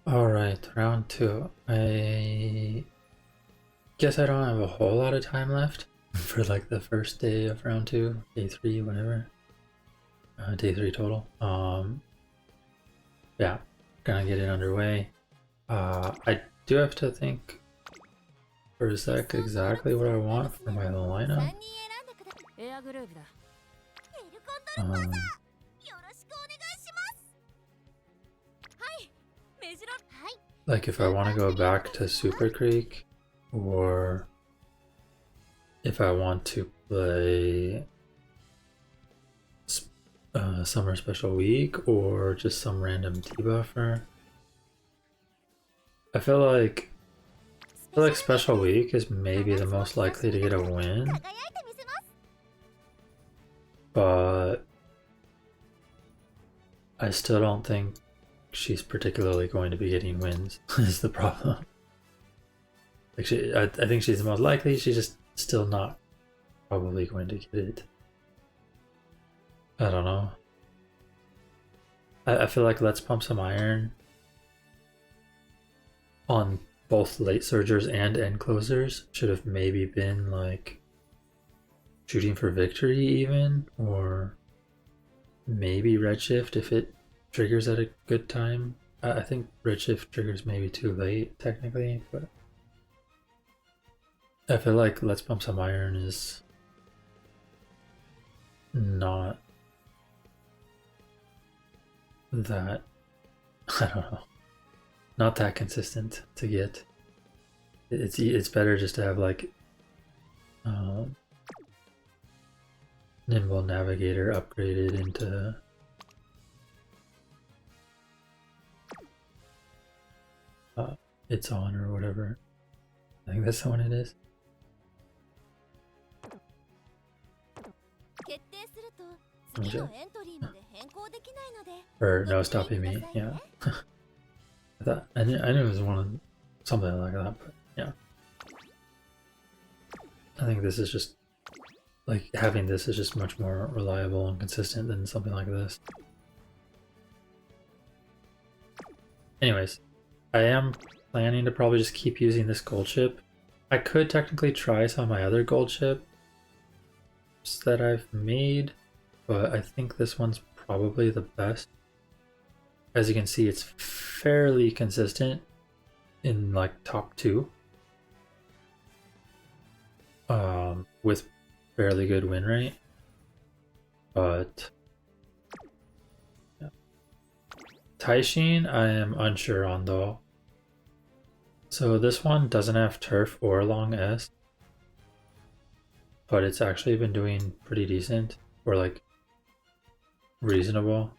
Alright, round two. I guess I don't have a whole lot of time left for like the first day of round two, day three, whatever. Day three total. Yeah, gonna get it underway. I do have to think for a sec exactly what I want for my lineup. Um, like if I want to go back to Super Creek, or if I want to play Summer Special Week, or just some random debuffer. I feel like Special Week is maybe the most likely to get a win, but I still don't think she's particularly going to be getting wins. Is the problem? Like I think she's the most likely. She's just still not probably going to get it. I don't know. I feel like Let's Pump Some Iron on both late surgers and end closers should have maybe been like shooting for victory even, or maybe Redshift if it triggers at a good time. I think Redshift triggers maybe too late technically, but I feel like Let's Pump Some Iron is not that, I don't know, not that consistent to get. It's better just to have like Nimble Navigator upgraded into It's On or whatever. I think that's the one it is. Or No Stopping Me, yeah. I knew it was something like that, but yeah. I think this is just like having this is just much more reliable and consistent than something like this. Anyways, I am planning to probably just keep using this gold chip. I could technically try some of my other gold chips that I've made, but I think this one's probably the best. As you can see, it's fairly consistent in like top two, with fairly good win rate. But yeah. Taishin, I am unsure on though. So this one doesn't have turf or long S, but it's actually been doing pretty decent, or like reasonable,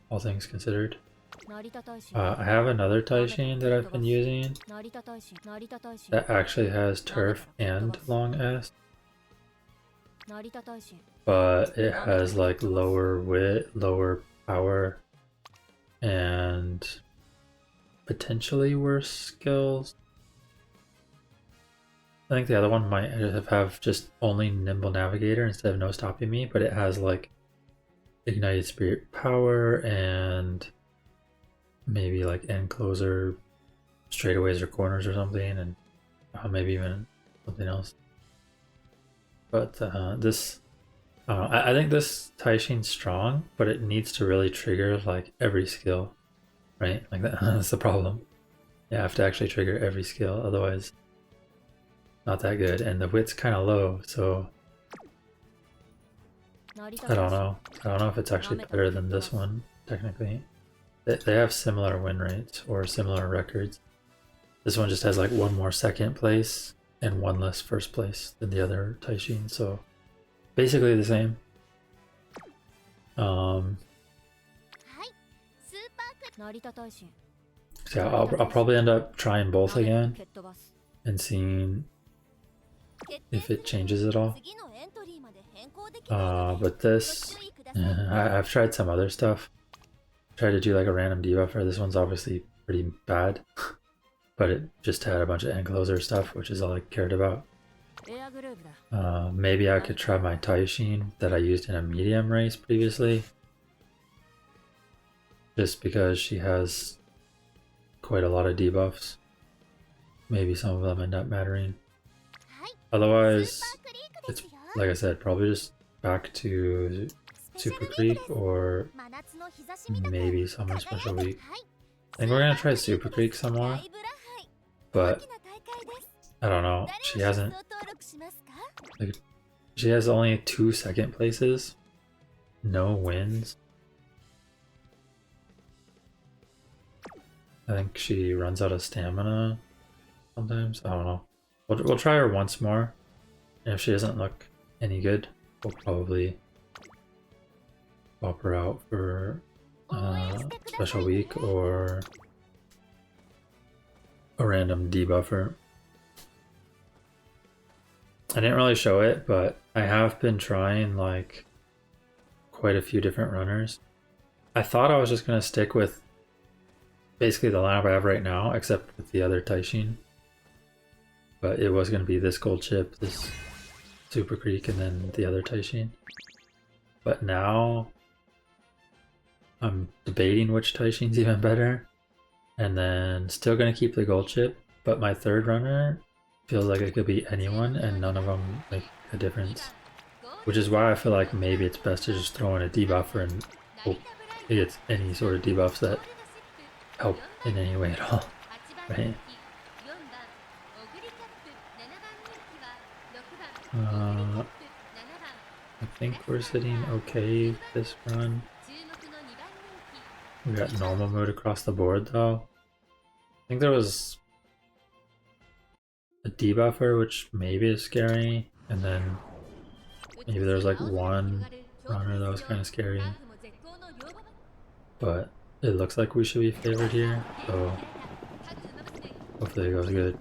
all things considered. I have another Taishin that I've been using that actually has turf and long S, but it has like lower wit, lower power, and potentially worse skills. I think the other one might have just only Nimble Navigator instead of No Stopping Me, but it has like Ignited Spirit Power and maybe like end closer straightaways or corners or something, and maybe even something else. But this, I think this Taishin's strong, but it needs to really trigger like every skill, right? Like that's the problem. You have to actually trigger every skill, otherwise not that good. And the width's kind of low, so I don't know. I don't know if it's actually better than this one, technically. They have similar win rates or similar records. This one just has like one more second place and one less first place than the other Taishin, so basically the same. So yeah, I'll probably end up trying both again and seeing if it changes at all. But this, I've tried some other stuff. Tried to do like a random debuffer. This one's obviously pretty bad, but it just had a bunch of end closer stuff, which is all I cared about. Maybe I could try my Taishin that I used in a medium race previously, just because she has quite a lot of debuffs. Maybe some of them end up mattering. Otherwise, it's, like I said, probably just back to Super Creek or maybe Summer Special Week. I think we're gonna try Super Creek some more, but I don't know. She hasn't, like, she has only 2 second places, no wins. I think she runs out of stamina sometimes. I don't know. We'll try her once more, and if she doesn't look any good, we'll probably swap her out for Special Week or a random debuffer. I didn't really show it, but I have been trying like quite a few different runners. I thought I was just gonna stick with basically the lineup I have right now, except with the other Taishin. But it was gonna be this Gold Chip, this Super Creek, and then the other Taishin. But now I'm debating which Taishin's even better, and then still gonna keep the Gold Chip, but my third runner feels like it could be anyone and none of them make a difference. Which is why I feel like maybe it's best to just throw in a debuffer and hope it gets any sort of debuffs that help in any way at all, right? I think we're sitting okay this run. We got normal mode across the board though. I think there was a debuffer, which maybe is scary, and then maybe there's like one runner that was kind of scary. But it looks like we should be favored here, so hopefully it goes good.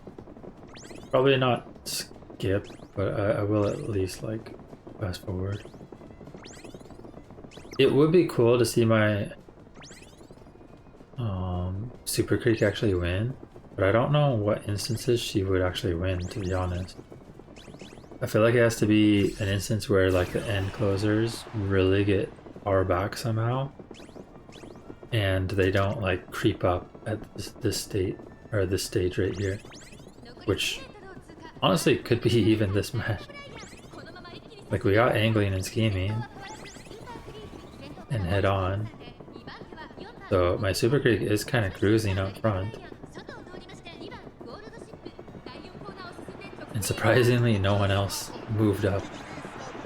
Probably not skip, but I will at least like fast forward. It would be cool to see my Super Creek actually win, but I don't know what instances she would actually win, to be honest. I feel like it has to be an instance where like the end closers really get far back somehow, and they don't like creep up at this state or this stage right here, which honestly could be even this match. Like we got angling and scheming and head on, so my Super Creek is kind of cruising up front, and surprisingly no one else moved up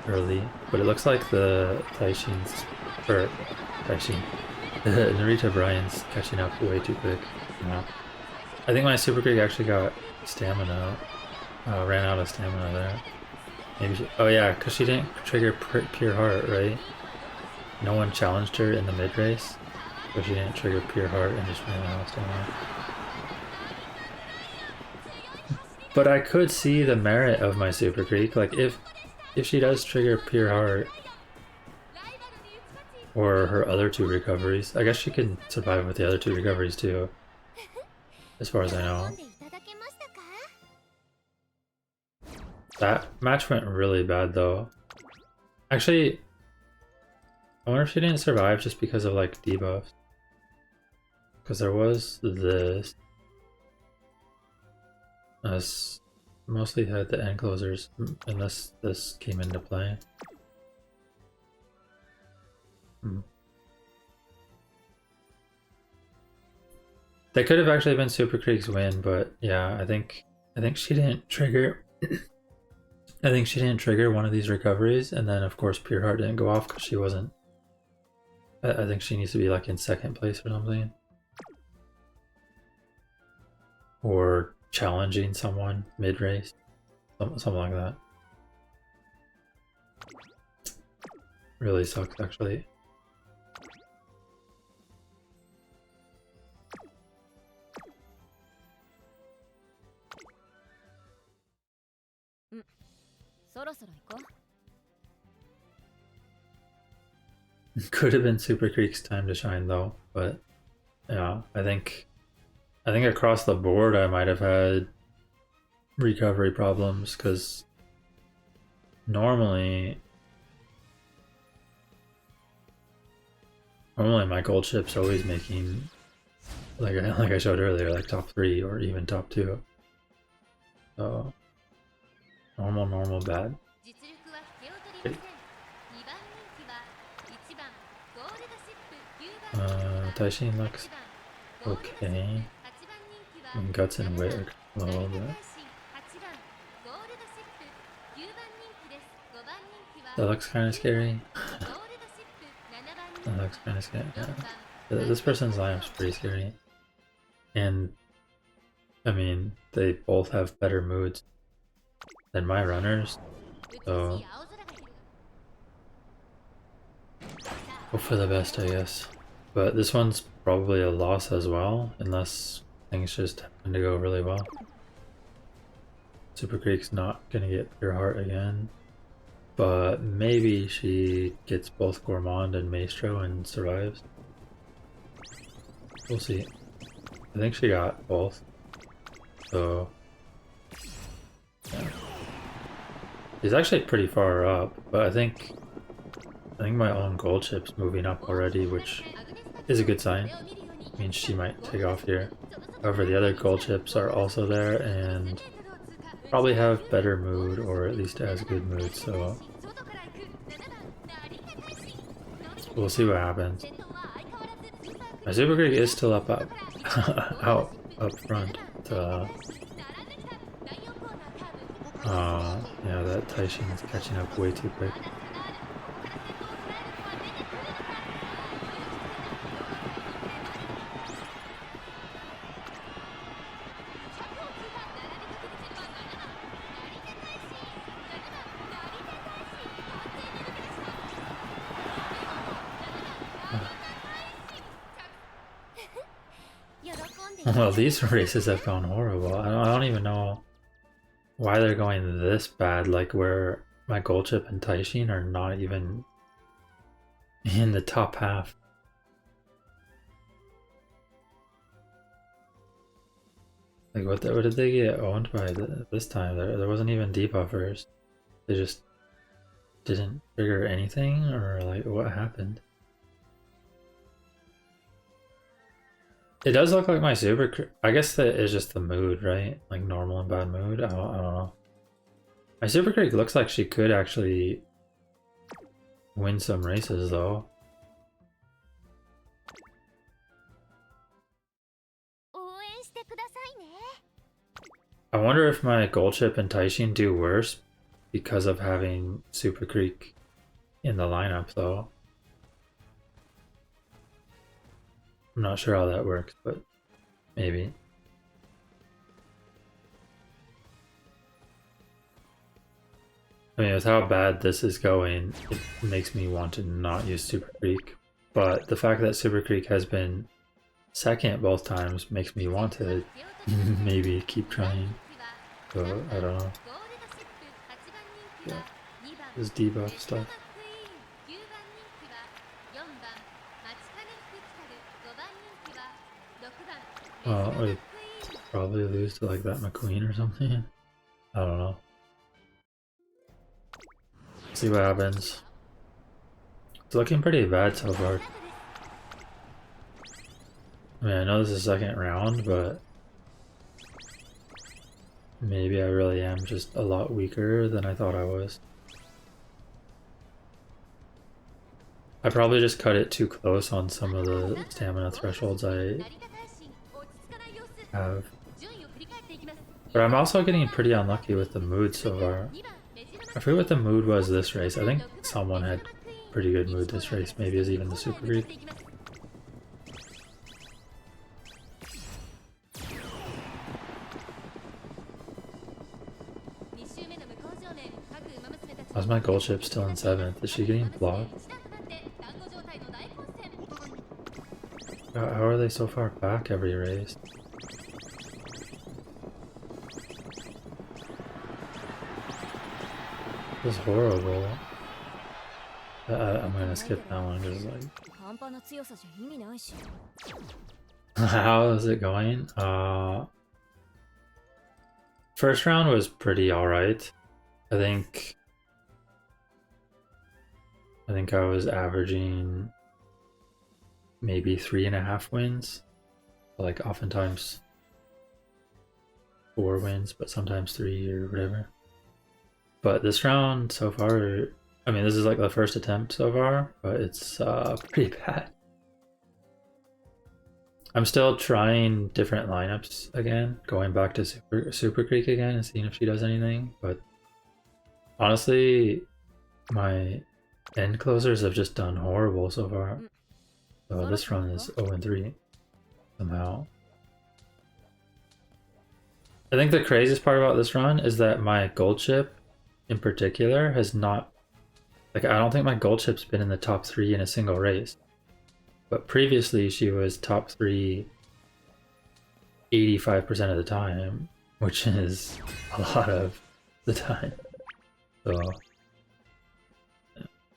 early. But it looks like the Taishin's, or Taishin, the Narita Brian's catching up way too quick. Yeah. I think my Super Creek actually got stamina, ran out of stamina there. Maybe she, oh yeah, because she didn't trigger Pure Heart, right? No one challenged her in the mid race, so she didn't trigger Pure Heart and just ran out of stamina. But I could see the merit of my Super Creek, like if she does trigger Pure Heart or her other 2 recoveries. I guess she can survive with the other 2 recoveries too, as far as I know. That match went really bad though. Actually, I wonder if she didn't survive just because of like debuffs. Because there was this. Us mostly had the end closers, unless this came into play. That could have actually been Super Creek's win, but yeah, I think she didn't trigger. I think she didn't trigger one of these recoveries, and then of course Pure Heart didn't go off because she wasn't. I think she needs to be like in 2nd place or something, or challenging someone mid race, something like that. Really sucks actually. Could have been Super Creek's time to shine though, but yeah, I think across the board I might have had recovery problems, because normally my gold chip's always making like I showed earlier, like top 3 or even top 2. So normal, bad. Great. Taishin looks okay. I mean, Guts and Wit are a little bit. That looks kind of scary. That looks kind of scary. Yeah. This person's lineup's pretty scary. And I mean, they both have better moods than my runners, so hope for the best, I guess. But this one's probably a loss as well, unless things just happen to go really well. Super Creek's not gonna get Pure Heart again, but maybe she gets both Gourmand and Maestro and survives. We'll see. I think she got both, so yeah. She's actually pretty far up, but I think my own gold chip's moving up already, which is a good sign. It means she might take off here. However, the other gold chips are also there and probably have better mood, or at least as good mood, so we'll see what happens. My Super Creek is still up front. Yeah, that Taishin is catching up way too quick. Well, these races have gone horrible. I don't even know why they're going this bad, like where my gold chip and Taishin are not even in the top half. Like what did they get owned by this time? There wasn't even debuffers. They just didn't trigger anything, or like what happened? It does look like my Super. I guess that is just the mood, right? Like normal and bad mood. I don't know. My Super Creek looks like she could actually win some races, though. I wonder if my Gold Chip and Taishin do worse because of having Super Creek in the lineup, though. I'm not sure how that works, but maybe. I mean, with how bad this is going, it makes me want to not use Super Creek. But the fact that Super Creek has been second both times makes me want to maybe keep trying. So, I don't know. Yeah. This debuff stuff. I'd probably lose to like that McQueen or something. I don't know. See what happens. It's looking pretty bad so far. I mean, I know this is the second round, but maybe I really am just a lot weaker than I thought I was. I probably just cut it too close on some of the stamina thresholds I have. But I'm also getting pretty unlucky with the mood so far. I forget what the mood was this race. I think someone had pretty good mood this race. Maybe it was even the Super Greek. Why's my gold chip still in 7th? Is she getting blocked? How are they so far back every race? This is horrible. I'm gonna skip that one because like... How is it going? First round was pretty alright. I think I was averaging maybe 3.5 wins. like oftentimes 4 wins, but sometimes 3 or whatever. But this round so far, I mean, this is like the first attempt so far, but it's pretty bad. I'm still trying different lineups again, going back to Super Creek again and seeing if she does anything, but honestly, my end closers have just done horrible so far. So this run is 0-3 somehow. I think the craziest part about this run is that my gold chip in particular has not, like, I don't think my gold chip's been in the top 3 in a single race. But previously she was top 3 85% of the time, which is a lot of the time. So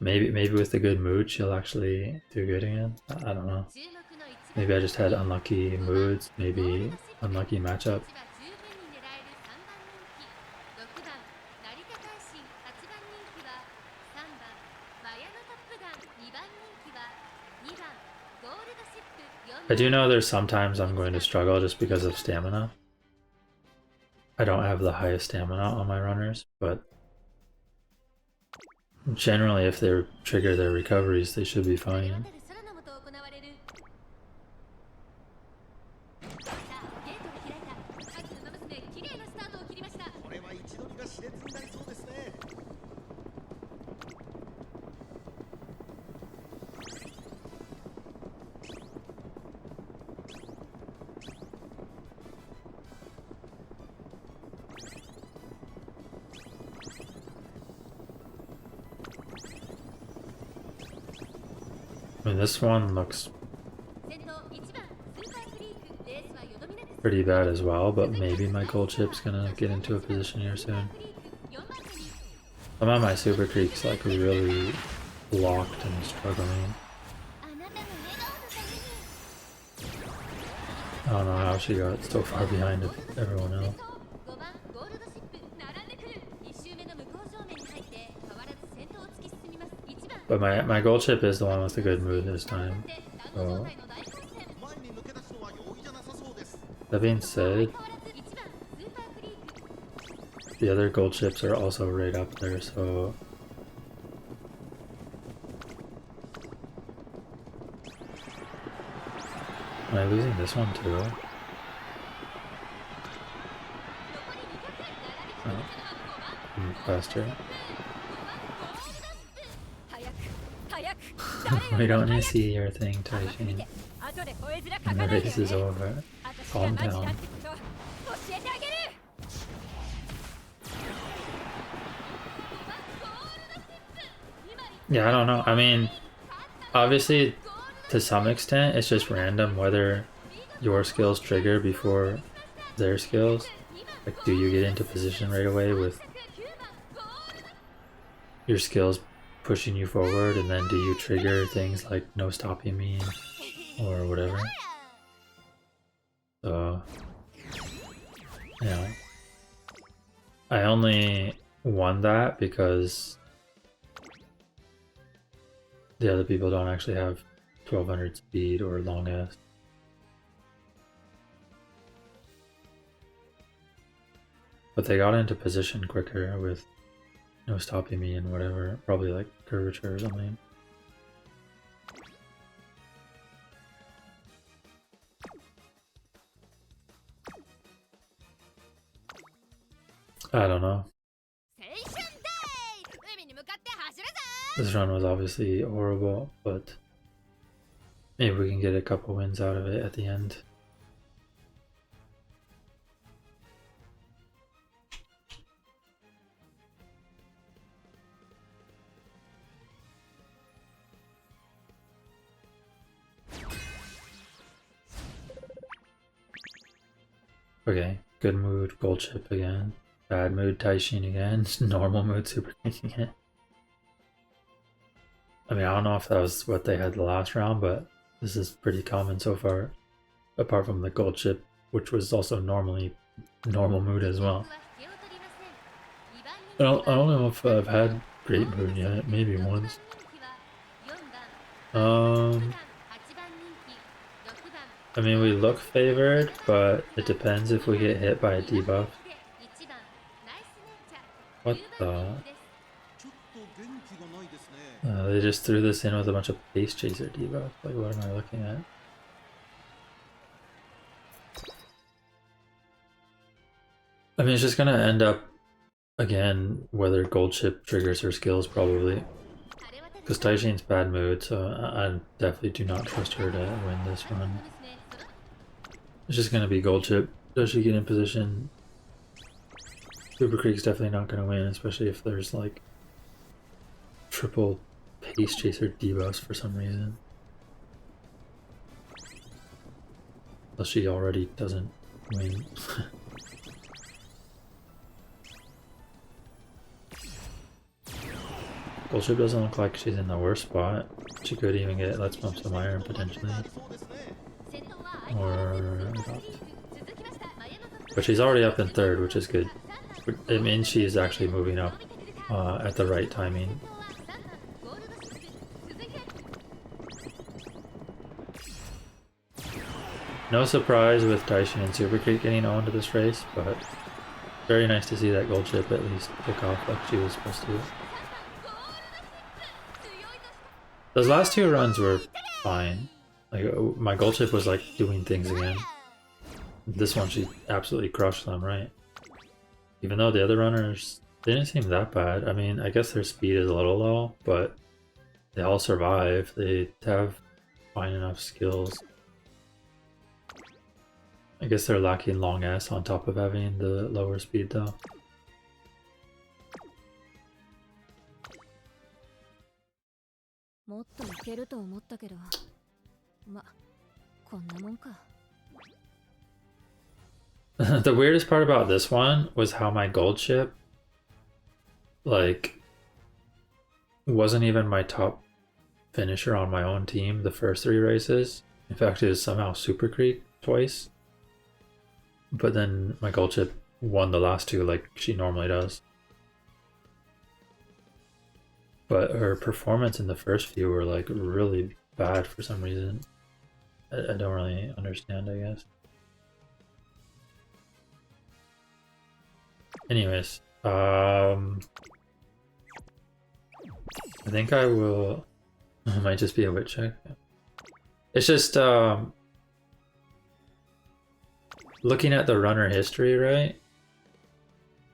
maybe with a good mood she'll actually do good again. I don't know. Maybe I just had unlucky moods, maybe unlucky matchup. I do know there's sometimes I'm going to struggle just because of stamina. I don't have the highest stamina on my runners, but generally if they trigger their recoveries, they should be fine. I mean, this one looks pretty bad as well, but maybe my gold chip's gonna get into a position here soon. Some of my Super Creek's like really locked and struggling. I don't know how she got so far behind everyone else. But my gold chip is the one with the good mood this time. So that being said, the other gold chips are also right up there, so am I losing this one too? Oh, I'm faster. We don't need to see your thing, Taishin. And the race is over. Calm down. Yeah, I don't know. I mean, obviously, to some extent, it's just random whether your skills trigger before their skills. Like, do you get into position right away with your skills pushing you forward, and then do you trigger things like no stopping me or whatever? So, yeah. I only won that because the other people don't actually have 1200 speed or long S. But they got into position quicker with no stopping me and whatever, probably like curvature or something. I don't know. This run was obviously horrible, but maybe we can get a couple wins out of it at the end. Okay, good mood, gold chip again. Bad mood, Taishin again. Normal mood, Super King again. I mean, I don't know if that was what they had the last round, but this is pretty common so far. Apart from the gold chip, which was also normally normal mood as well. I don't know if I've had great mood yet, maybe once. I mean, we look favored, but it depends if we get hit by a debuff. What the? They just threw this in with a bunch of Pace Chaser debuff. Like, what am I looking at? I mean, it's just gonna end up, again, whether gold chip triggers her skills, probably. Because Taishin's bad mood, so I definitely do not trust her to win this run. It's just gonna be gold chip. Does she get in position? Super Creek's definitely not gonna win, especially if there's like triple Pace Chaser debuffs for some reason. Unless she already doesn't win. Gold chip doesn't look like she's in the worst spot. She could even get Let's Pump some iron potentially. Or but she's already up in third, which is good. It means she's actually moving up at the right timing. No surprise with Taishin and Super Creek getting on to this race, but very nice to see that gold chip at least pick off like she was supposed to. Those last two runs were fine. Like, my gold chip was like doing things again. This one she absolutely crushed them, right? Even though the other runners didn't seem that bad. I mean, I guess their speed is a little low, but they all survive. They have fine enough skills. I guess they're lacking long S on top of having the lower speed though. The weirdest part about this one was how my gold chip, like, wasn't even my top finisher on my own team the first 3 races. In fact, it was somehow Super Creek twice. But then my gold chip won the last 2 like she normally does. But her performance in the first few were like really bad for some reason. I don't really understand, I guess. Anyways, I think I will. It might just be a wit check. It's just looking at the runner history, right?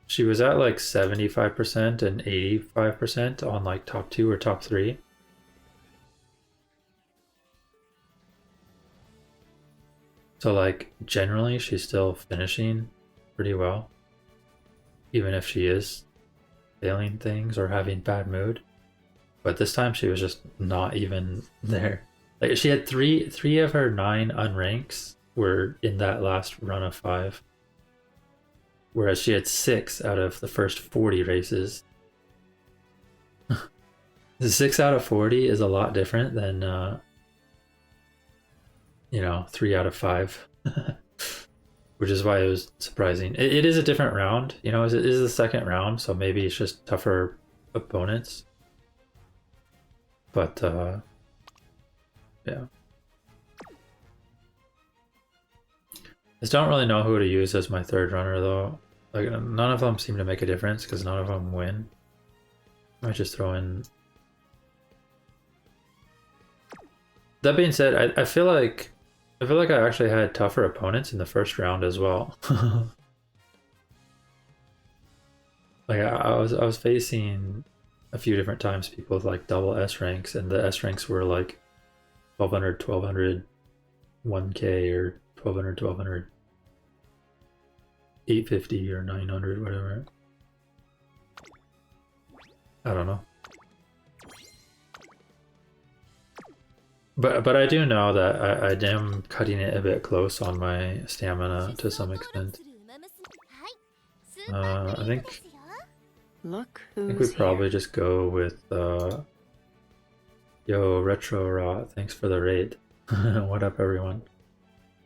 She was at like 75% and 85% on like top 2 or top 3. So like generally she's still finishing pretty well. Even if she is failing things or having bad mood. But this time she was just not even there. Like she had three of her 9 unranks were in that last run of 5. Whereas she had 6 out of the first 40 races. The 6 out of 40 is a lot different than, you know, 3 out of 5. Which is why it was surprising. It is a different round, you know, it is the second round, so maybe it's just tougher opponents. But, yeah. I just don't really know who to use as my third runner, though. Like, none of them seem to make a difference, because none of them win. I might just throw in... That being said, I feel like I actually had tougher opponents in the first round as well. Like I was facing a few different times people with like double S ranks, and the S ranks were like 1200, 1200, 1K or 1200, 1200, 850 or 900, whatever. I don't know. But I do know that I am cutting it a bit close on my stamina to some extent. I think we probably just go with yo, Retro Raw, thanks for the raid. What up, everyone?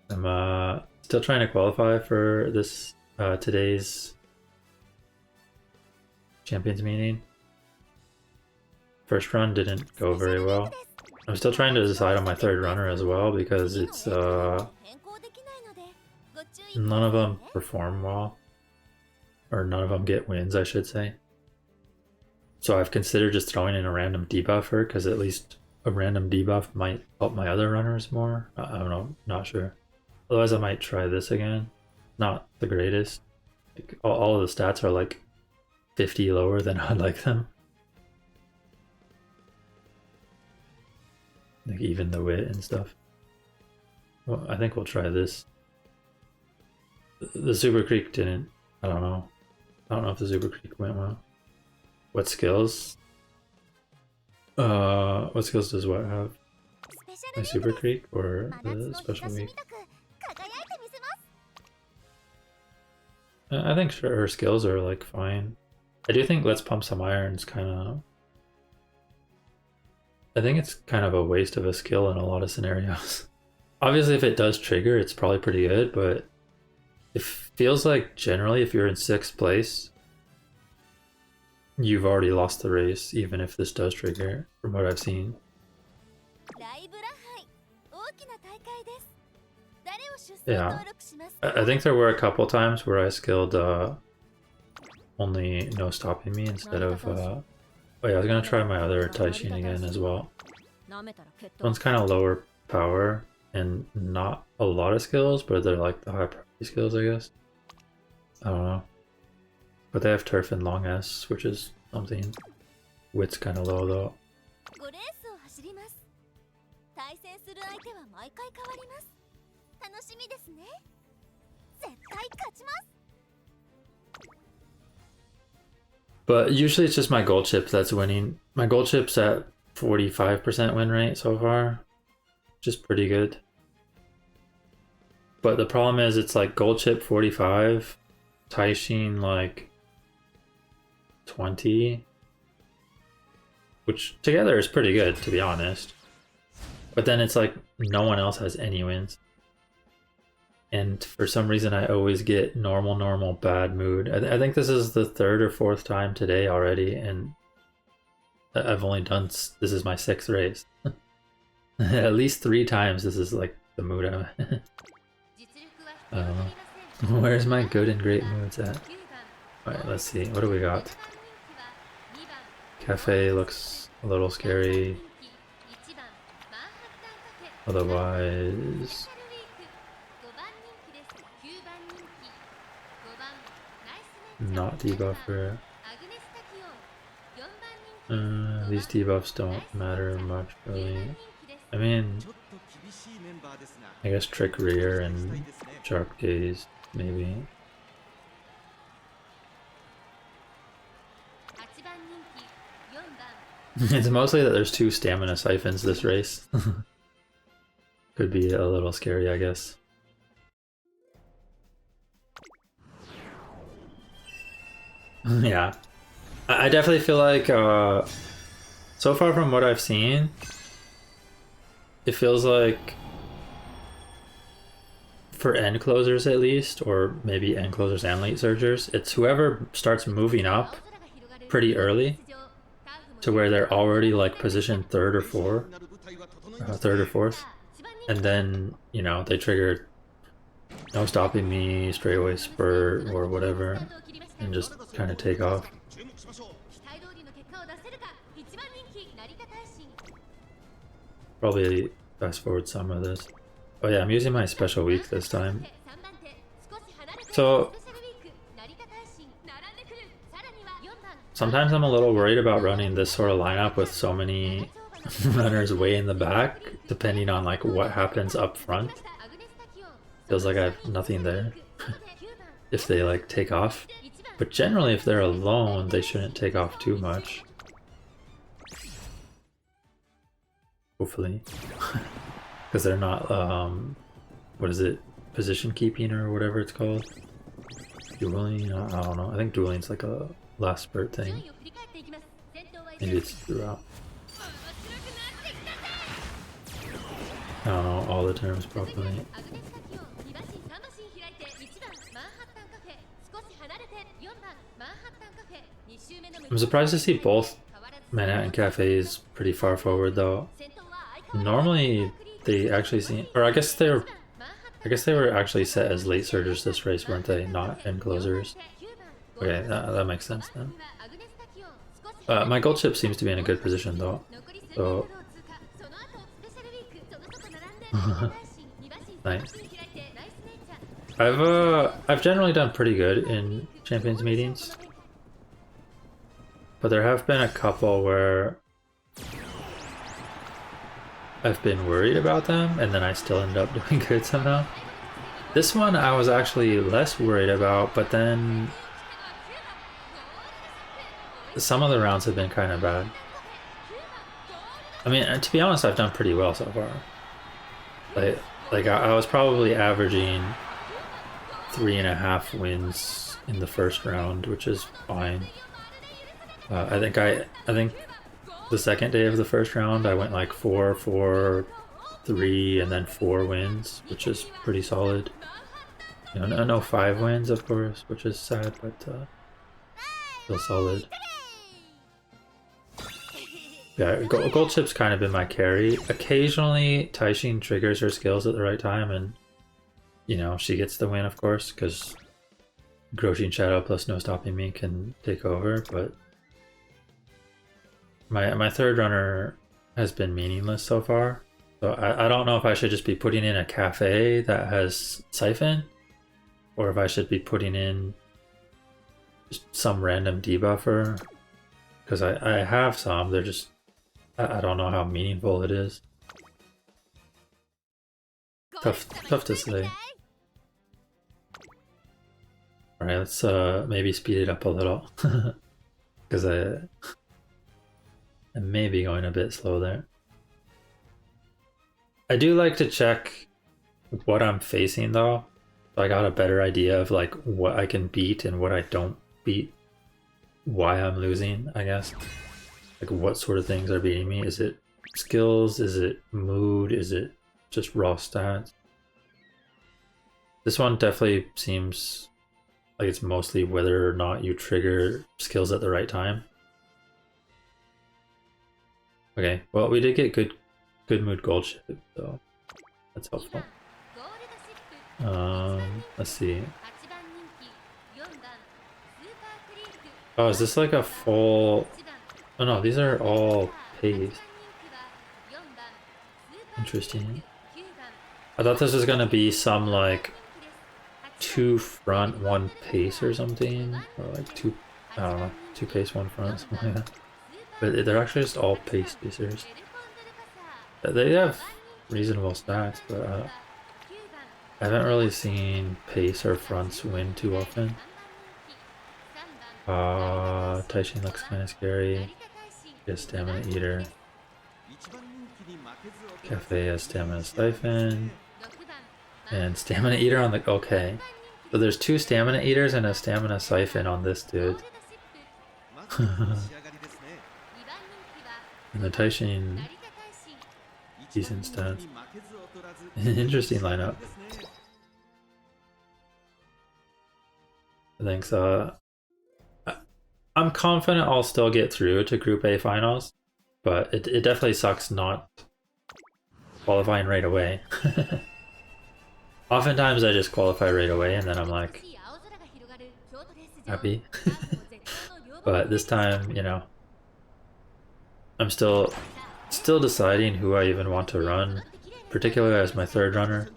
I'm still trying to qualify for this today's champions meeting. First run didn't go very well. I'm still trying to decide on my third runner as well because it's none of them perform well, or none of them get wins, I should say. So I've considered just throwing in a random debuffer because at least a random debuff might help my other runners more. I don't know, not sure. Otherwise I might try this again. Not the greatest. Like, all of the stats are like 50 lower than I'd like them. Like even the wit and stuff. Well, I think we'll try this. The Super Creek didn't. I don't know. I don't know if the Super Creek went well. What skills? What skills does what have? My Super Creek or the Special Week? I think sure her skills are like fine. I do think Let's Pump Some Irons kind of. I think it's kind of a waste of a skill in a lot of scenarios. Obviously, if it does trigger, it's probably pretty good, but it feels like generally if you're in 6th place, you've already lost the race, even if this does trigger, from what I've seen. Yeah, I think there were a couple times where I skilled only no stopping me instead of... oh yeah, I was gonna try my other Taishin again as well. One's kind of lower power and not a lot of skills, but they're like the high priority skills, I guess. I don't know. But they have Turf and Long S, which is something. Wit's kind of low though. But usually it's just my gold chip that's winning. My gold chip's at 45% win rate so far, which is pretty good. But the problem is it's like gold chip 45, Taishin like 20, which together is pretty good to be honest. But then it's like no one else has any wins. And for some reason I always get normal, bad mood. I think this is the 3rd or 4th time today already, and I've only done, this is my 6th race. At least 3 times this is like the mood I'm in. I don't know. Where's my good and great moods at? Alright, let's see. What do we got? Cafe looks a little scary. Otherwise... not debuffer. These debuffs don't matter much really. I mean, I guess Trick Rear and Sharp Gaze maybe. It's mostly that there's 2 stamina siphons this race. Could be a little scary, I guess. Yeah, I definitely feel like so far from what I've seen, it feels like for end closers at least, or maybe end closers and late surgers, it's whoever starts moving up pretty early to where they're already like positioned 3rd or 4th, and then you know they trigger no stopping me, straightaway spurt or whatever, and just kind of take off. Probably fast forward some of this. Oh yeah, I'm using my special week this time. So sometimes I'm a little worried about running this sort of lineup with so many runners way in the back, depending on like what happens up front. Feels like I have nothing there if they like take off. But generally if they're alone, they shouldn't take off too much. Hopefully. Because they're not, what is it? Position keeping or whatever it's called? Dueling? I don't know. I think dueling's like a last spurt thing. Maybe it's throughout. I don't know all the terms properly. I'm surprised to see both Manhattan cafes pretty far forward though. Normally they actually seem, or I guess they were actually set as late surgers this race, weren't they? Not end closers. Okay, that makes sense then. My gold chip seems to be in a good position though, so nice. I've generally done pretty good in champions meetings, but there have been a couple where I've been worried about them and then I still end up doing good somehow. This one I was actually less worried about, but then some of the rounds have been kind of bad. I mean, to be honest, I've done pretty well so far. Like I was probably averaging 3.5 wins in the first round, which is fine. I think the second day of the first round I went like 4, 4, 3, and then 4 wins, which is pretty solid. You know, no 5 wins, of course, which is sad, but still solid. Yeah, gold chip's kind of been my carry. Occasionally, Taishin triggers her skills at the right time, and you know she gets the win, of course, because Groshin Shadow plus No Stopping Me can take over. But my third runner has been meaningless so far. So I don't know if I should just be putting in a cafe that has Siphon, or if I should be putting in just some random debuffer, because I have some. They're just I don't know how meaningful it is. Tough to say. Alright, let's maybe speed it up a little. Because I may be going a bit slow there. I do like to check what I'm facing though. So I got a better idea of like what I can beat and what I don't beat. Why I'm losing, I guess. Like what sort of things are beating me? Is it skills? Is it mood? Is it just raw stats? This one definitely seems like it's mostly whether or not you trigger skills at the right time. Okay, well we did get good mood gold chip, so that's helpful. Let's see. Oh, is this like a full... Oh no, these are all pace. Interesting. I thought this was gonna be some like 2 front, 1 pace or something. Or like 2, I don't know, 2 pace, 1 front, something like that. But they're actually just all pace pacers. They have reasonable stats, but I haven't really seen pace or fronts win too often. Taishin looks kind of scary. He has Stamina Eater. Cafe has Stamina Siphon. And Stamina Eater on the... Okay. So there's 2 Stamina Eaters and a Stamina Siphon on this dude. And the Taishin... Decent stats. Interesting lineup. Thanks, I'm confident I'll still get through to Group A finals, but it definitely sucks not qualifying right away. Oftentimes I just qualify right away and then I'm like happy. But this time, you know, I'm still deciding who I even want to run, particularly as my third runner.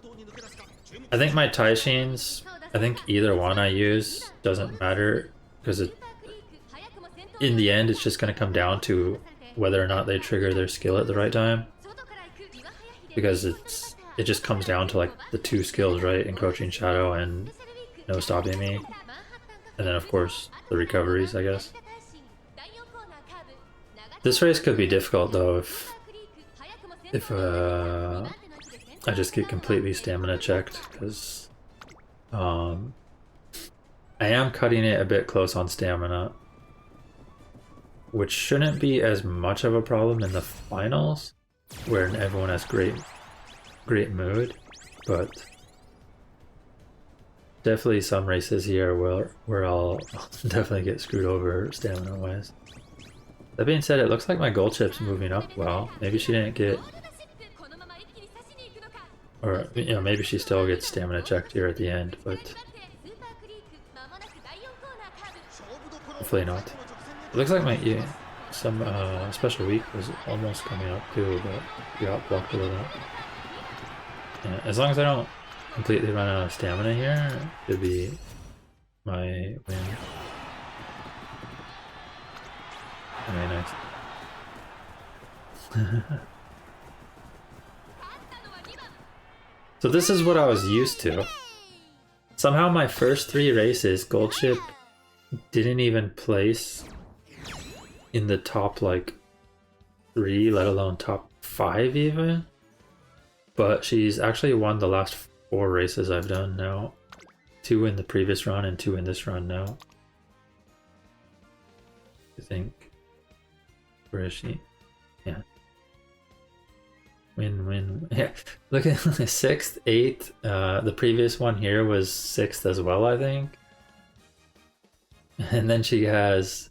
I think my Taishins, I think either one I use doesn't matter, because in the end it's just going to come down to whether or not they trigger their skill at the right time, because it just comes down to like the 2 skills, right? Encroaching Shadow and No Stopping Me, and then of course the recoveries, I guess. This race could be difficult though if I just get completely stamina checked, because I am cutting it a bit close on stamina, which shouldn't be as much of a problem in the finals, where everyone has great mood, but definitely some races here where I'll definitely get screwed over stamina wise. That being said, it looks like my gold chip's moving up well. Maybe she didn't get Or, you know, maybe she still gets stamina checked here at the end, but hopefully not. It looks like my some special week was almost coming up too, but got blocked with that. Yeah, as long as I don't completely run out of stamina here, it should be my win. Okay, nice. So this is what I was used to. Somehow my first 3 races, Gold Ship didn't even place in the top like 3, let alone top 5 even. But she's actually won the last 4 races I've done now. 2 in the previous run and 2 in this run now. I think. Where is she? Yeah. Win. Yeah. Look at the 6th, 8th. The previous one here was 6th as well, I think. And then she has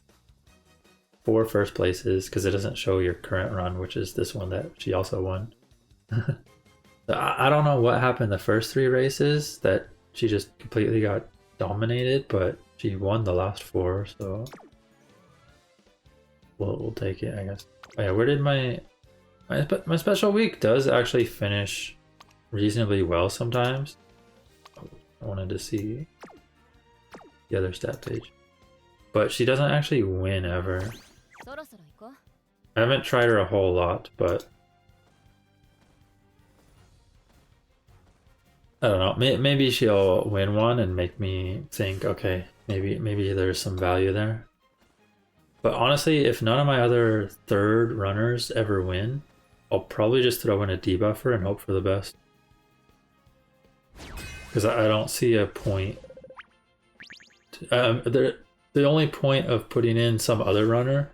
4 first places because it doesn't show your current run, which is this one that she also won. I don't know what happened the first 3 races that she just completely got dominated, but she won the last 4, so we'll take it, I guess. Oh yeah, where did my special week does actually finish reasonably well sometimes. Oh, I wanted to see the other stat page, but she doesn't actually win ever. I haven't tried her a whole lot, but I don't know. Maybe she'll win one and make me think, okay, maybe there's some value there. But honestly, if none of my other 3rd runners ever win, I'll probably just throw in a debuffer and hope for the best. Because I don't see a point. The only point of putting in some other runner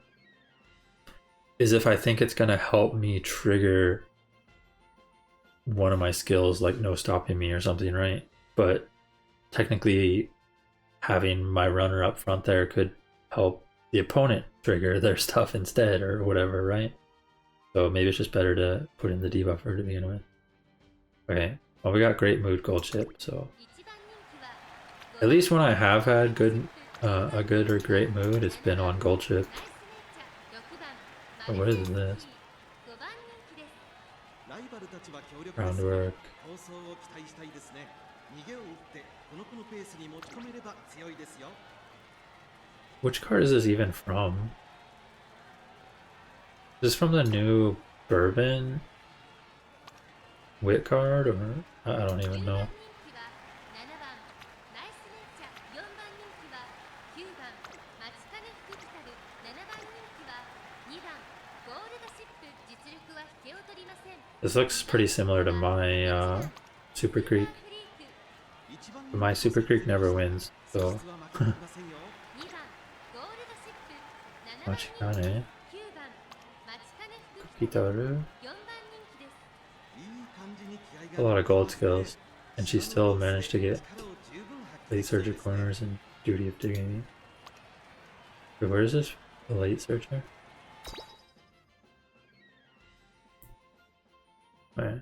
is if I think it's going to help me trigger one of my skills, like no stopping me or something, right? But technically having my runner up front there could help the opponent trigger their stuff instead or whatever, right? So maybe it's just better to put in the debuffer to begin with. Okay, well, we got Great Mood Gold Ship, so at least when I have had a good or great mood, it's been on Gold Ship. Oh, what is this? Groundwork. Which card is this even from? Is this from the new Bourbon Wit card, or I don't even know. This looks pretty similar to my Super Creek. But my Super Creek never wins, so. Machikane. Kitaru. A lot of gold skills, and she still managed to get late searcher corners and duty of digging. Wait, where is this? The late searcher? Right.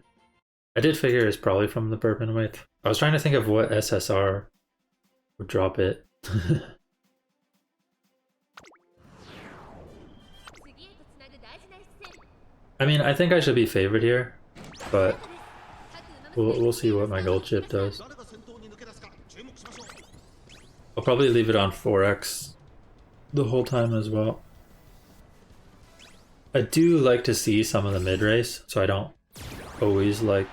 I did figure it's probably from the Bourbon Wit. I was trying to think of what SSR would drop it. I mean, I think I should be favored here, but we'll see what my gold chip does. I'll probably leave it on 4x the whole time as well. I do like to see some of the mid-race, so I don't always like,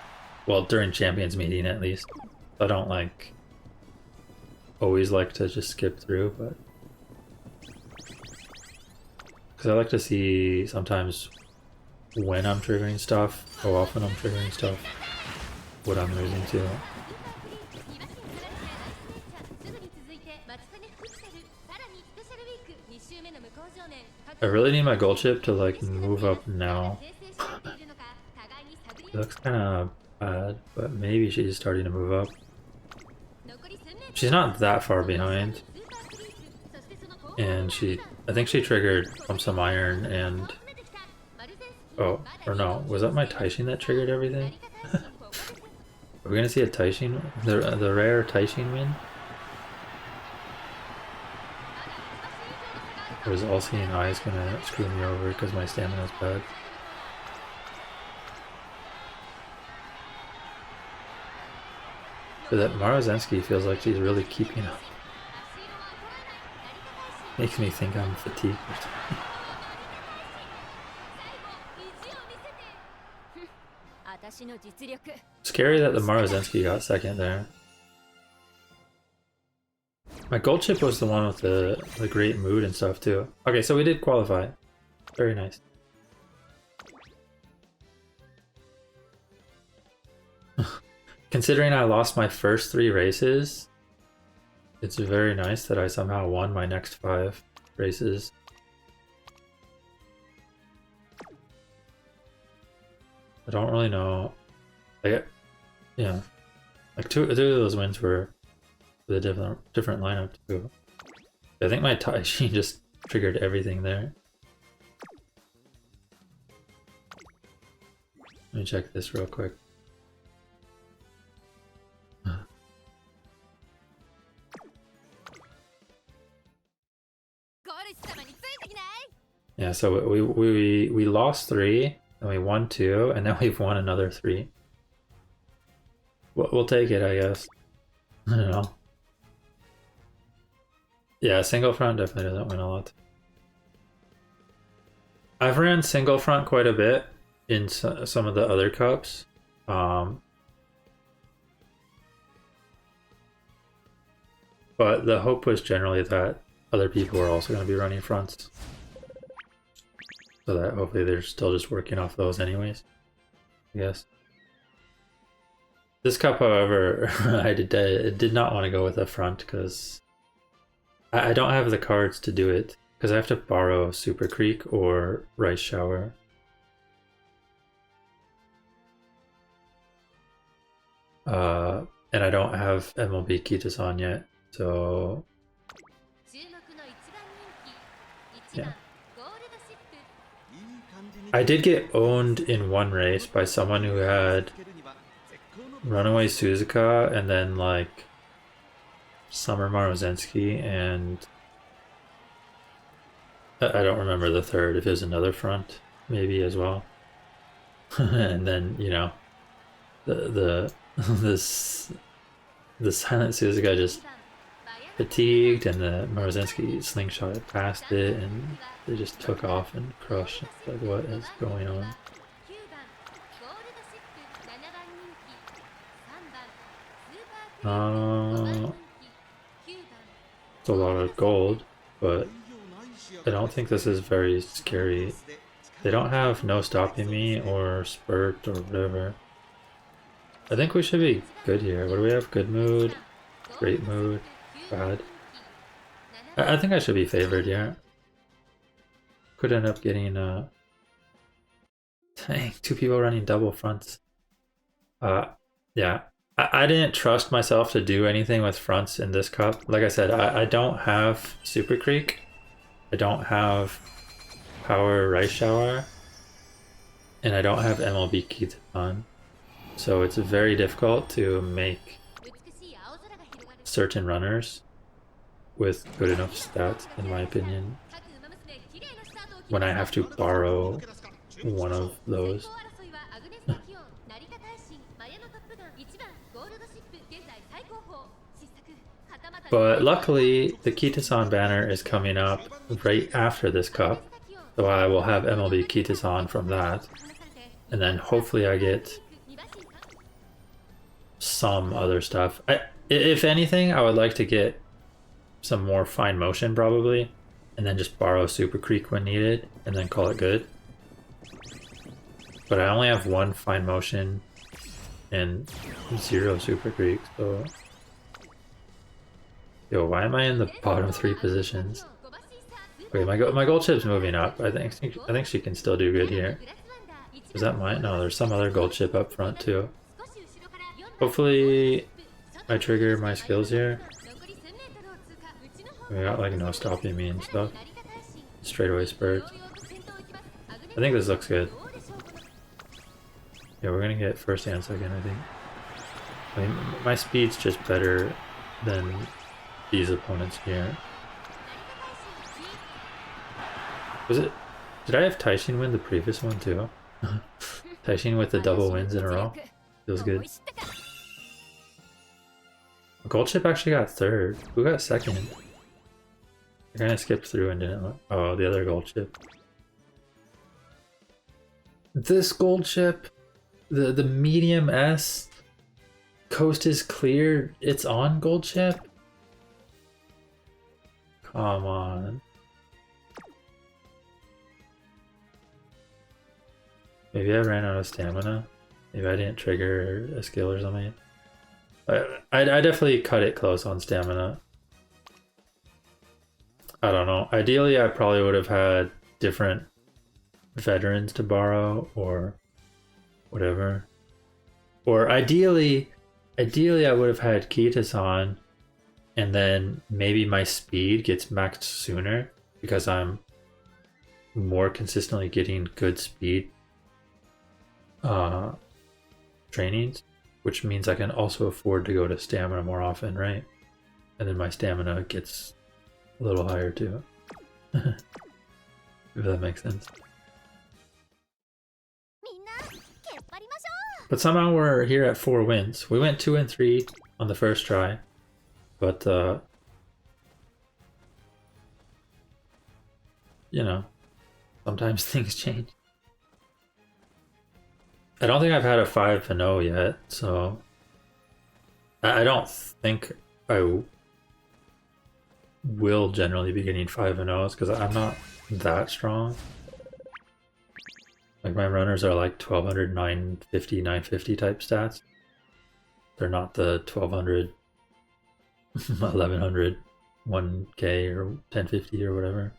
well, during Champions meeting at least, I don't like always like to just skip through, but because I like to see sometimes when I'm triggering stuff, how often I'm triggering stuff, what I'm losing to. I really need my gold chip to like move up now. It looks kind of bad, but maybe she's starting to move up. She's not that far behind. And I think she triggered from some iron and... Oh, or no, was that my Taishin that triggered everything? Are we gonna see a Taishin, the rare Taishin win? Or is All-Seeing Eyes gonna screw me over because my stamina's bad? But that Marozensky feels like she's really keeping up. Makes me think I'm fatigued or something. Scary that the Marozensky got second there. My gold chip was the one with the great mood and stuff too. Okay, so we did qualify. Very nice. Considering I lost my first 3 races, it's very nice that I somehow won my next 5 races. I don't really know. Yeah, like two of those wins were with a different lineup too. I think my Taishin just triggered everything there. Let me check this real quick. Yeah, so we lost 3, and we won 2, and now we've won another 3. We'll take it, I guess. I don't know. Yeah, single front definitely doesn't win a lot. I've ran single front quite a bit in some of the other cups. But the hope was generally that other people were also going to be running fronts. So that hopefully they're still just working off those anyways, I guess. This cup, however, I did not want to go with a front because I don't have the cards to do it, because I have to borrow Super Creek or Rice Shower. And I don't have MLB Kitasan yet, so yeah. I did get owned in one race by someone who had Runaway Suzuka and then like Summer Marozensky, and I don't remember the third, if it was another front maybe as well. And then, you know, the silent Suzuka just fatigued, and the Marozensky slingshot past it, and they just took off and crushed. It's like, what is going on? It's a lot of gold, but I don't think this is very scary. They don't have no stopping me or spurt or whatever. I think we should be good here. What do we have? Good mood, great mood, bad. I think I should be favored, yeah. Could end up getting dang, 2 people running double fronts. Yeah. I didn't trust myself to do anything with fronts in this cup. Like I said, I don't have Super Creek. I don't have Power Rice Shower. And I don't have MLB Kitasan. So it's very difficult to make certain runners with good enough stats, in my opinion, when I have to borrow one of those. But luckily, the Kitasan banner is coming up right after this cup, so I will have MLB Kitasan from that, and then hopefully I get some other stuff. If anything, I would like to get some more fine motion probably, and then just borrow Super Creek when needed, and then call it good. But I only have 1 fine motion and 0 Super Creek, so... Yo, why am I in the bottom 3 positions? Okay, my gold chip's moving up. I think she can still do good here. Is that mine? No, there's some other gold chip up front too. Hopefully I trigger my skills here. We got like no stopping me and stuff. Straightaway spurts. I think this looks good. Yeah, we're gonna get first and second, I think. I mean, my speed's just better than these opponents here. Was it? Did I have Taishin win the previous one too? Taishin with the double wins in a row. Feels good. Gold chip actually got third. Who got second? I kind of skipped through and didn't look. Oh, the other gold chip. This gold chip, the medium S, coast is clear. It's on gold chip. Come on. Maybe I ran out of stamina. Maybe I didn't trigger a skill or something. I definitely cut it close on stamina. I don't know. Ideally, I probably would have had different veterans to borrow or whatever. Or ideally I would have had Kitas and then maybe my speed gets maxed sooner because I'm more consistently getting good speed trainings, which means I can also afford to go to stamina more often, right? And then my stamina gets a little higher too. If that makes sense. But somehow we're here at 4 wins. We went 2 and 3 on the first try, but you know, sometimes things change. I don't think I've had a 5-0 yet, so I don't think I will generally be getting 5-0s because I'm not that strong. Like my runners are like 1200, 950, 950 type stats. They're not the 1200, 1100, 1k or 1050 or whatever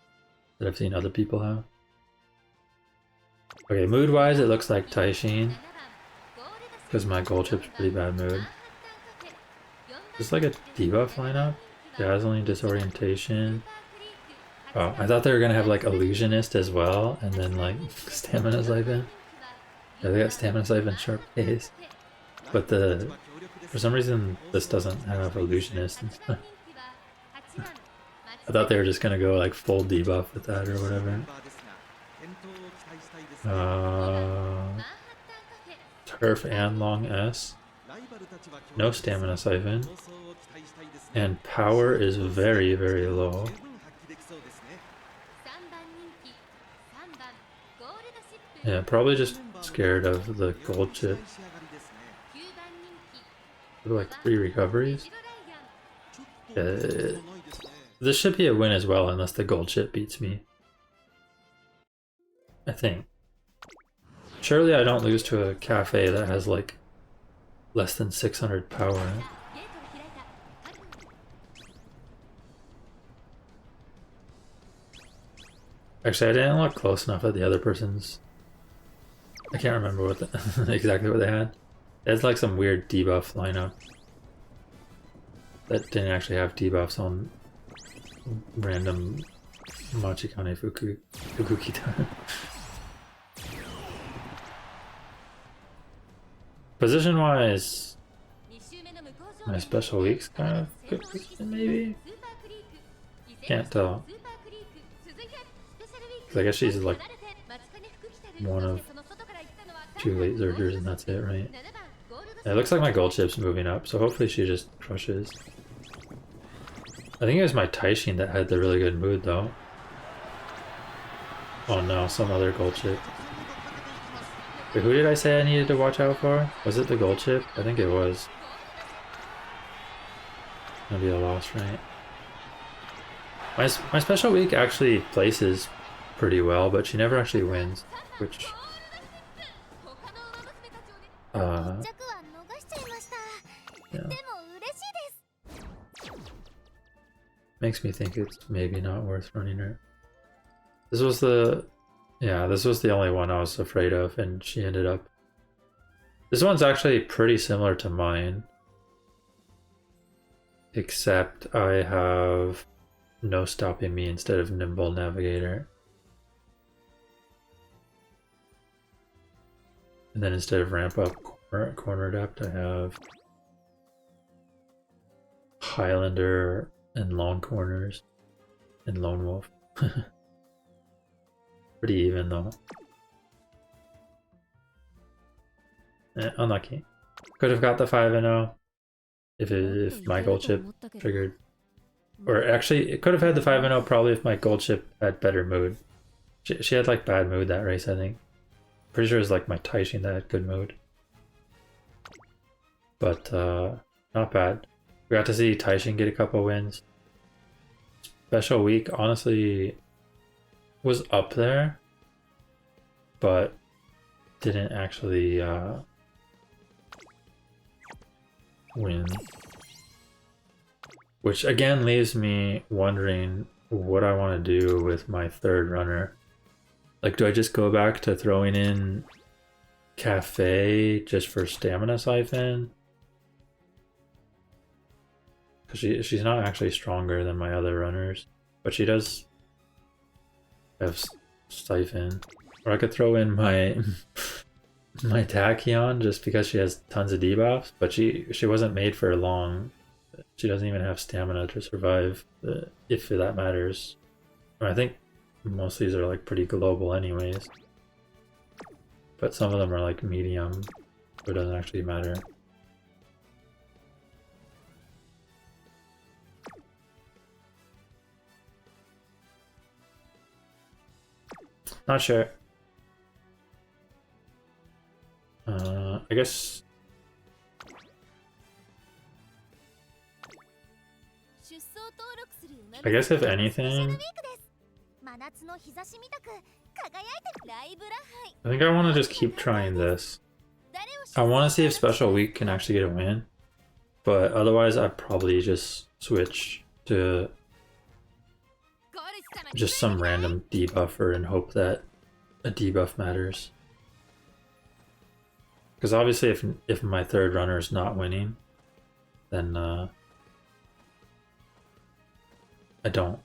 that I've seen other people have. Okay, mood wise it looks like Taishin because my gold chip's pretty bad mood. Just like a debuff lineup. Dazzling, disorientation. Oh, I thought they were gonna have like illusionist as well, and then like stamina siphon. Yeah, they got stamina siphon, sharp case, but for some reason this doesn't have illusionist and stuff. I thought they were just gonna go like full debuff with that or whatever. Turf and long S. No stamina siphon. And power is very, very low. Yeah, probably just scared of the gold chip. Like 3 recoveries. This should be a win as well, unless the gold chip beats me. I think. Surely I don't lose to a cafe that has like less than 600 power. Actually, I didn't look close enough at the other person's. I can't remember what exactly what they had. It has like some weird debuff lineup that didn't actually have debuffs on random Machikane Fukukita. Position wise, my special week's kind of good position, maybe? Can't tell. Because I guess she's like one of 2 late surgers and that's it, right? Yeah, it looks like my gold chip's moving up, so hopefully she just crushes. I think it was my Taishin that had the really good mood though. Oh no, some other gold chip. Wait, who did I say I needed to watch out for? Was it the gold chip? I think it was. Gonna be a loss, right? My special week actually places pretty well, but she never actually wins, which yeah. Makes me think it's maybe not worth running her. This was the only one I was afraid of, and she ended up. This one's actually pretty similar to mine, except I have no stopping me instead of nimble navigator. And then instead of ramp up corner adept, I have Highlander and Lone Corners and Lone Wolf. Pretty even though. Unlucky. Could have got the 5-0 if my gold chip triggered. Or actually, it could have had the 5-0 probably if my gold chip had better mood. She had like bad mood that race, I think. Pretty sure it was like my Taishin that had good mood. But not bad. We got to see Taishin get a couple wins. Special week, honestly, was up there, but didn't actually win. Which again leaves me wondering what I want to do with my third runner. Like, do I just go back to throwing in Cafe just for stamina siphon? Because she's not actually stronger than my other runners, but she does have siphon. Or I could throw in my my Tachyon just because she has tons of debuffs, but she wasn't made for long. She doesn't even have stamina to survive, if that matters. I think most of these are like pretty global anyways. But some of them are like medium, so it doesn't actually matter. Not sure. I guess... if anything... I think I want to just keep trying this. I want to see if Special Week can actually get a win. But otherwise I'd probably just switch to just some random debuffer and hope that a debuff matters. Because obviously if my third runner is not winning, then I don't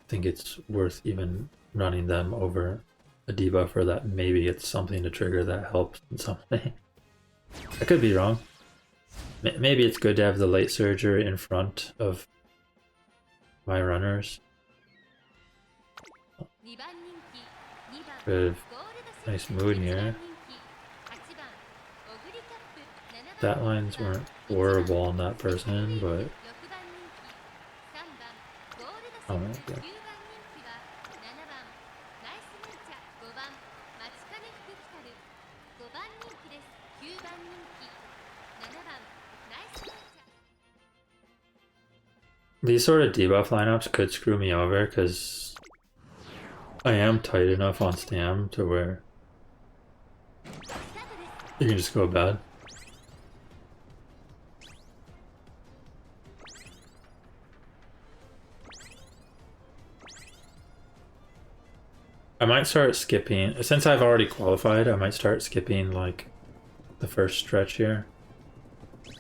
think it's worth even running them over a debuffer that maybe it's something to trigger that helps in some way. I could be wrong. Maybe it's good to have the late surger in front of my runners. Good. Nice mood here. That lines weren't horrible on that person, but... oh my god. These sort of debuff lineups could screw me over because I am tight enough on stam to where you can just go bad. I might start skipping, since I've already qualified, I might start skipping like the first stretch here.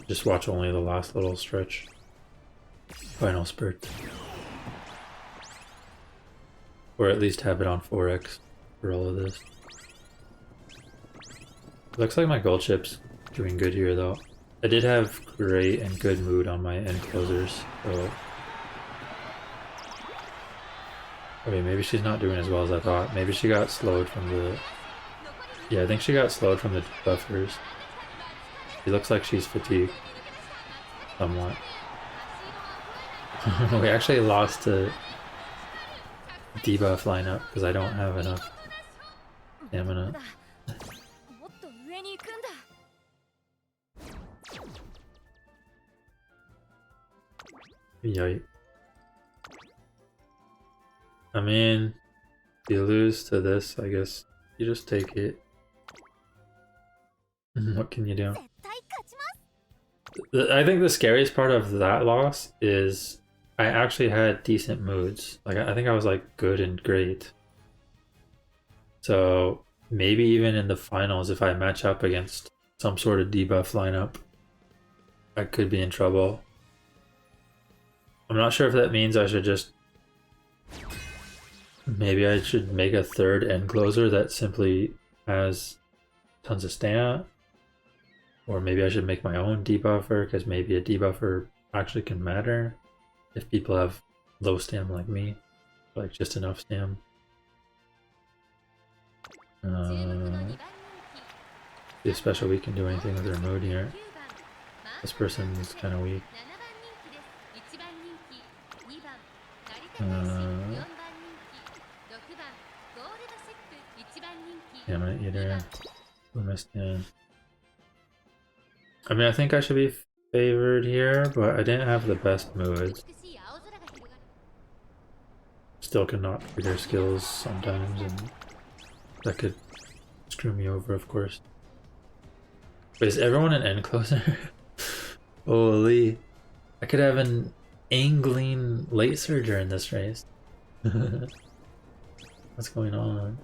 Just watch only the last little stretch. Final spurt. Or at least have it on 4x for all of this. Looks like my gold chip's doing good here though. I did have great and good mood on my end closers, so... okay, maybe she's not doing as well as I thought. Maybe she got slowed from the... yeah, I think she got slowed from the buffers. She looks like she's fatigued. Somewhat. We actually lost to debuff lineup because I don't have enough stamina. Yikes. I mean, if you lose to this, I guess you just take it. What can you do? I think the scariest part of that loss is I actually had decent moods. Like, I think I was like good and great. So maybe even in the finals, if I match up against some sort of debuff lineup, I could be in trouble. I'm not sure if that means I should just... maybe I should make a third end closer that simply has tons of stamina. Or maybe I should make my own debuffer, because maybe a debuffer actually can matter if people have low stam like me, like just enough stam. See if special week can do anything with their mood here. This person's kind of weak. Yeah, I'm gonna eat her. Who missed in? I mean, I think I should be favored here, but I didn't have the best moods. Still cannot figure skills sometimes, and that could screw me over, of course. Wait, is everyone an end closer? Holy. I could have an angling late surger in this race. What's going on?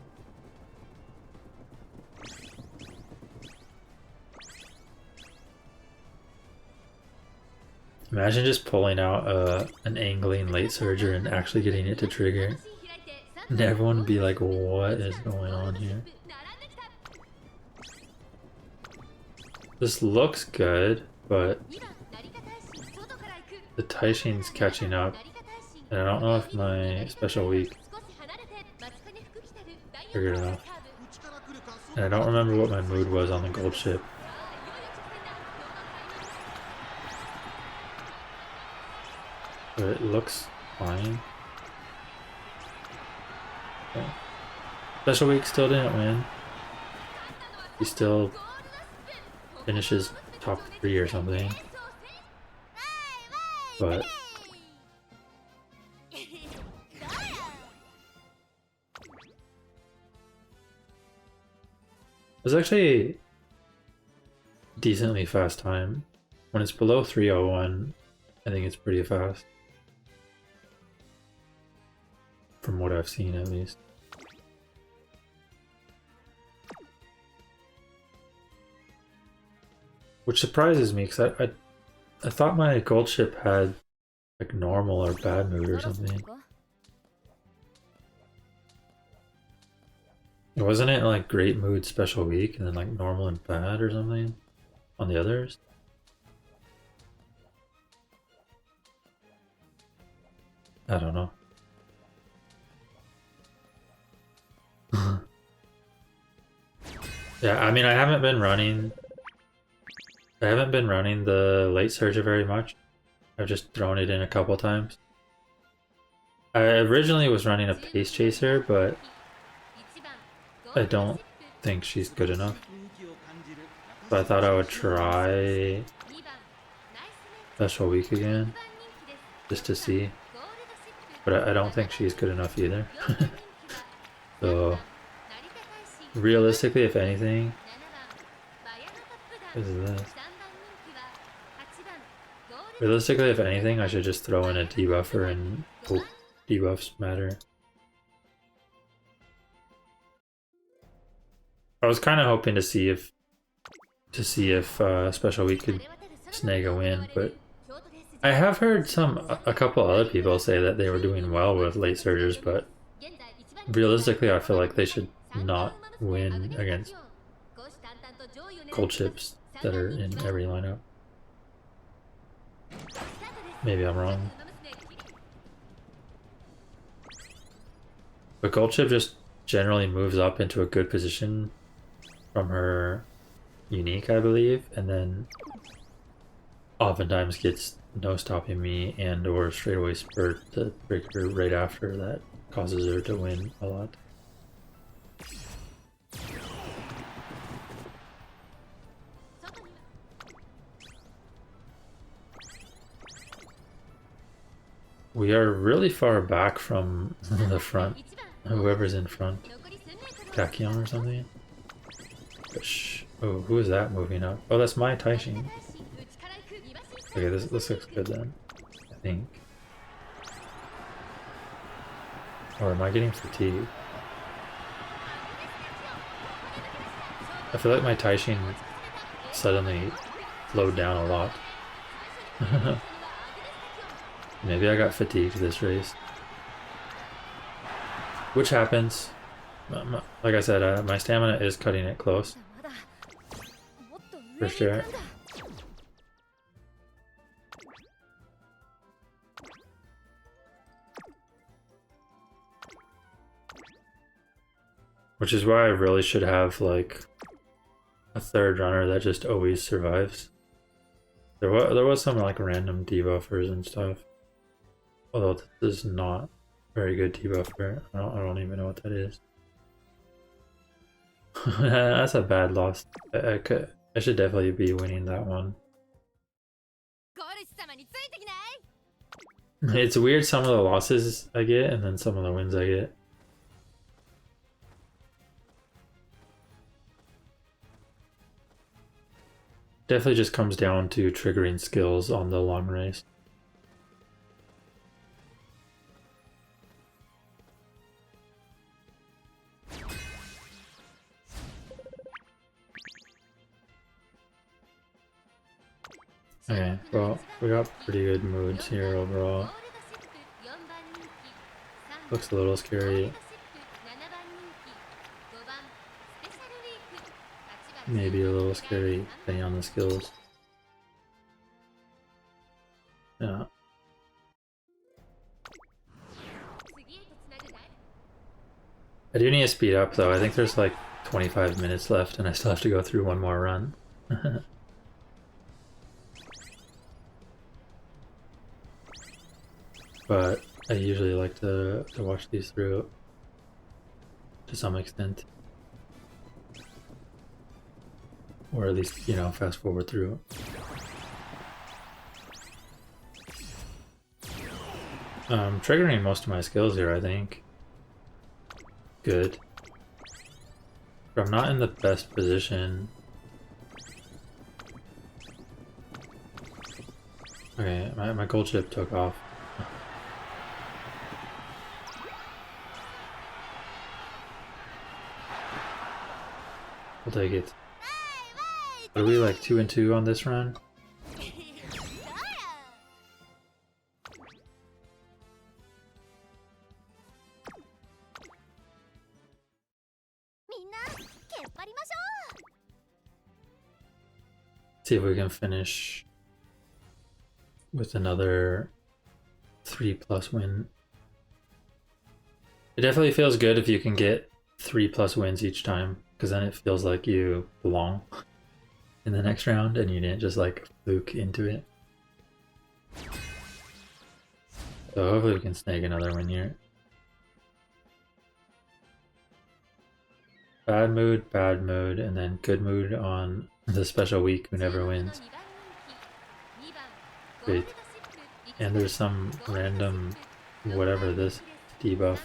Imagine just pulling out an angling late surger and actually getting it to trigger. And everyone would be like, what is going on here? This looks good, but the Taishin's catching up. And I don't know if my special week triggered enough. And I don't remember what my mood was on the gold ship. But it looks fine. Okay. Special week still didn't win. He still finishes top 3 or something. But it's actually a decently fast time. When it's below 3:01, I think it's pretty fast. From what I've seen, at least. Which surprises me, because I thought my gold ship had like normal or bad mood or something. Wasn't it like great mood special week and then like normal and bad or something on the others? I don't know. Yeah, I mean, I haven't been running the late surger very much. I've just thrown it in a couple times. I originally was running a pace chaser, but I don't think she's good enough. So I thought I would try special week again, just to see. But I don't think she's good enough either. So realistically, if anything, what is this? Realistically, if anything, I should just throw in a debuffer and hope debuffs matter. I was kind of hoping to see if special week could snag a win, but I have heard a couple other people say that they were doing well with late surgers, but realistically, I feel like they should not win against gold chips that are in every lineup. Maybe I'm wrong. But gold chip just generally moves up into a good position from her unique, I believe, and then oftentimes gets no stopping me and or straightaway spurt to break her right after that causes her to win a lot. We are really far back from the front. Whoever's in front. Tachyon or something? Oh, who is that moving up? Oh, that's my Taishin. Okay, this looks good then, I think. Or am I getting fatigued? I feel like my Taishin suddenly slowed down a lot. Maybe I got fatigued this race. Which happens. Like I said, my stamina is cutting it close. For sure. Which is why I really should have like a third runner that just always survives. There was some like random debuffers and stuff. Although this is not very good debuffer. I don't even know what that is. That's a bad loss. I should definitely be winning that one. It's weird some of the losses I get and then some of the wins I get. Definitely just comes down to triggering skills on the long race. Okay, well, we got pretty good moods here overall. Looks a little scary. Maybe a little scary depending on the skills. Yeah. I do need to speed up though. I think there's like 25 minutes left and I still have to go through one more run. But I usually like to watch these through to some extent. Or at least, you know, fast forward through. Triggering most of my skills here, I think. Good. But I'm not in the best position. Okay, my gold chip took off. We'll take it. Are we like 2 and 2 on this run? See if we can finish with another 3+ win. It definitely feels good if you can get 3+ wins each time, because then it feels like you belong in the next round and you didn't just like fluke into it. So hopefully we can snag another win here. Bad mood, and then good mood on the special week who never wins. Great. And there's some random whatever this debuff.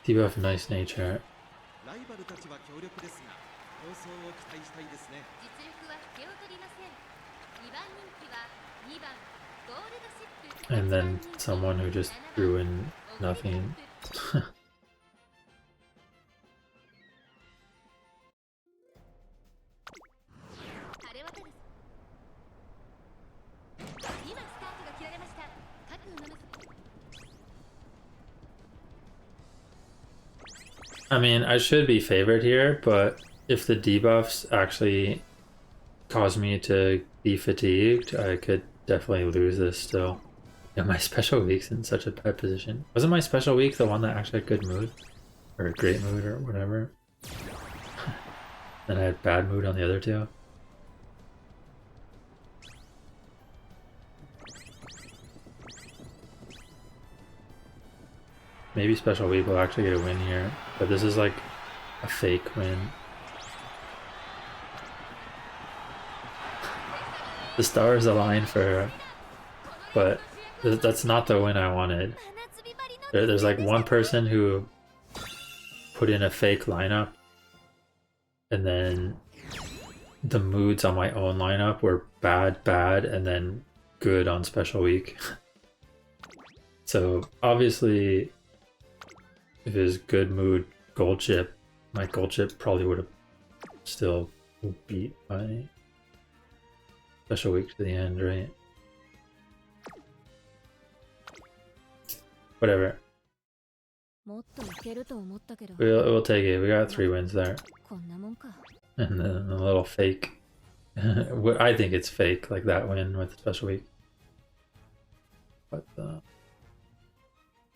Debuff nice nature. And then someone who just threw in nothing. I mean, I should be favored here, but if the debuffs actually cause me to be fatigued, I could definitely lose this still. Yeah, my special week's in such a bad position. Wasn't my special week the one that actually had good mood? Or great mood or whatever? Then I had bad mood on the other two? Maybe special week will actually get a win here, but this is like a fake win. The stars align for her, but that's not the win I wanted. There's like one person who put in a fake lineup, and then the moods on my own lineup were bad, and then good on special week. So obviously, if it was good mood gold chip, my gold chip probably would have still beat my special week to the end, right? Whatever. We'll take it. We got 3 wins there. And then a little fake. I think it's fake, like that win with special week. But